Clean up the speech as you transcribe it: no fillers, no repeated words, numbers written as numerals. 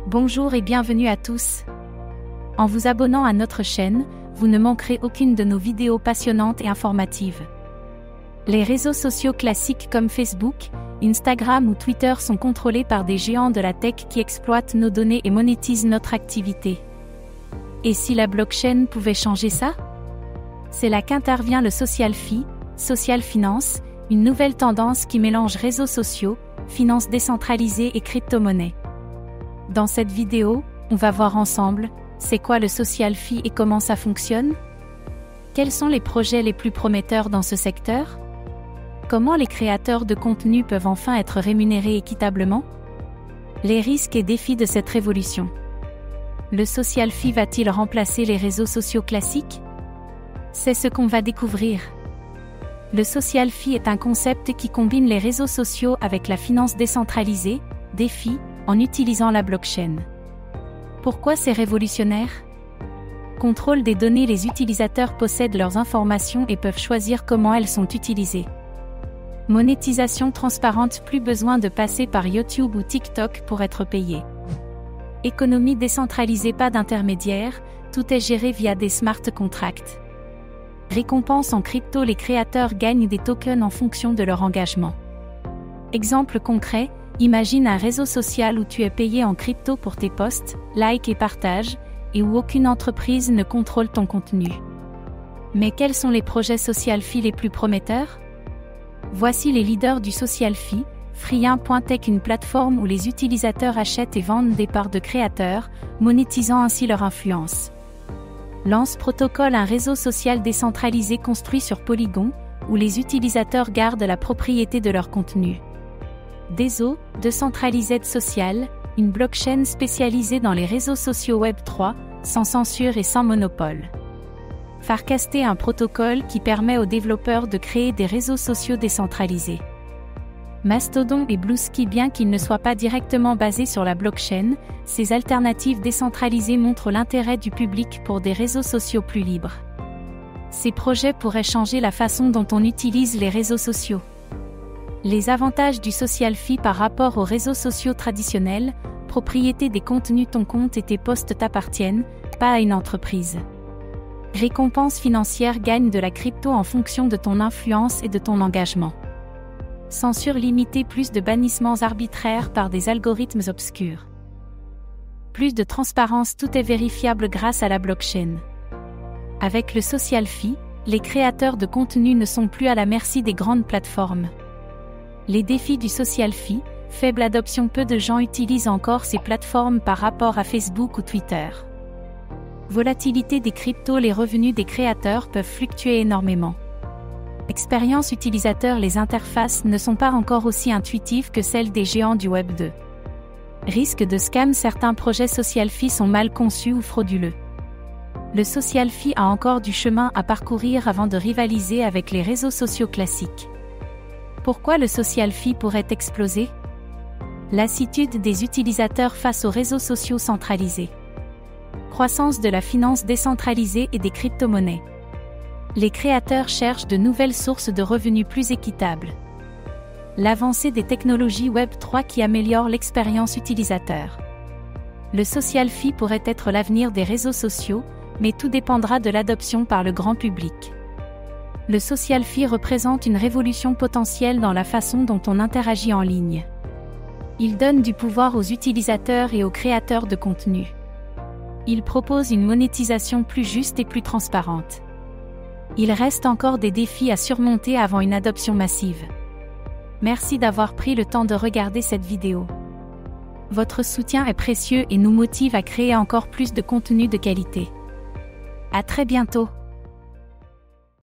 Bonjour et bienvenue à tous. En vous abonnant à notre chaîne, vous ne manquerez aucune de nos vidéos passionnantes et informatives. Les réseaux sociaux classiques comme Facebook, Instagram ou Twitter sont contrôlés par des géants de la tech qui exploitent nos données et monétisent notre activité. Et si la blockchain pouvait changer ça? C'est là qu'intervient le social fee, social finance, une nouvelle tendance qui mélange réseaux sociaux, finances décentralisées et crypto-monnaies. Dans cette vidéo, on va voir ensemble, c'est quoi le social fee et comment ça fonctionne? Quels sont les projets les plus prometteurs dans ce secteur? Comment les créateurs de contenu peuvent enfin être rémunérés équitablement? Les risques et défis de cette révolution. Le social fee va-t-il remplacer les réseaux sociaux classiques? C'est ce qu'on va découvrir. Le social fee est un concept qui combine les réseaux sociaux avec la finance décentralisée, DeFi, en utilisant la blockchain. Pourquoi c'est révolutionnaire? Contrôle des données. Les utilisateurs possèdent leurs informations et peuvent choisir comment elles sont utilisées. Monétisation transparente. Plus besoin de passer par YouTube ou TikTok pour être payé. Économie décentralisée. Pas d'intermédiaire, tout est géré via des smart contracts. Récompense en crypto. Les créateurs gagnent des tokens en fonction de leur engagement. Exemple concret, imagine un réseau social où tu es payé en crypto pour tes posts, likes et partages, et où aucune entreprise ne contrôle ton contenu. Mais quels sont les projets social fee les plus prometteurs? Voici les leaders du social fee. Free1.tech, une plateforme où les utilisateurs achètent et vendent des parts de créateurs, monétisant ainsi leur influence. Lance Protocol, un réseau social décentralisé construit sur Polygon, où les utilisateurs gardent la propriété de leur contenu. Dezo, Decentralized Social, une blockchain spécialisée dans les réseaux sociaux Web3, sans censure et sans monopole. Farcaste, un protocole qui permet aux développeurs de créer des réseaux sociaux décentralisés. Mastodon et Bluesky, bien qu'ils ne soient pas directement basés sur la blockchain, ces alternatives décentralisées montrent l'intérêt du public pour des réseaux sociaux plus libres. Ces projets pourraient changer la façon dont on utilise les réseaux sociaux. Les avantages du social fee par rapport aux réseaux sociaux traditionnels: propriété des contenus. Ton compte et tes posts t'appartiennent, pas à une entreprise. Récompense financière. Gagne de la crypto en fonction de ton influence et de ton engagement. Censure limitée. Plus de bannissements arbitraires par des algorithmes obscurs. Plus de transparence. Tout est vérifiable grâce à la blockchain. Avec le social fee, les créateurs de contenu ne sont plus à la merci des grandes plateformes. Les défis du social fee: faible adoption. Peu de gens utilisent encore ces plateformes par rapport à Facebook ou Twitter. Volatilité des cryptos. Les revenus des créateurs peuvent fluctuer énormément. Expérience utilisateur. Les interfaces ne sont pas encore aussi intuitives que celles des géants du Web 2. Risque de scam. Certains projets social fee sont mal conçus ou frauduleux. Le social fee a encore du chemin à parcourir avant de rivaliser avec les réseaux sociaux classiques. Pourquoi le social fee pourrait exploser? Lassitude des utilisateurs face aux réseaux sociaux centralisés. Croissance de la finance décentralisée et des crypto-monnaies. Les créateurs cherchent de nouvelles sources de revenus plus équitables. L'avancée des technologies Web3 qui améliorent l'expérience utilisateur. Le social fee pourrait être l'avenir des réseaux sociaux, mais tout dépendra de l'adoption par le grand public. Le social fee représente une révolution potentielle dans la façon dont on interagit en ligne. Il donne du pouvoir aux utilisateurs et aux créateurs de contenu. Il propose une monétisation plus juste et plus transparente. Il reste encore des défis à surmonter avant une adoption massive. Merci d'avoir pris le temps de regarder cette vidéo. Votre soutien est précieux et nous motive à créer encore plus de contenu de qualité. À très bientôt.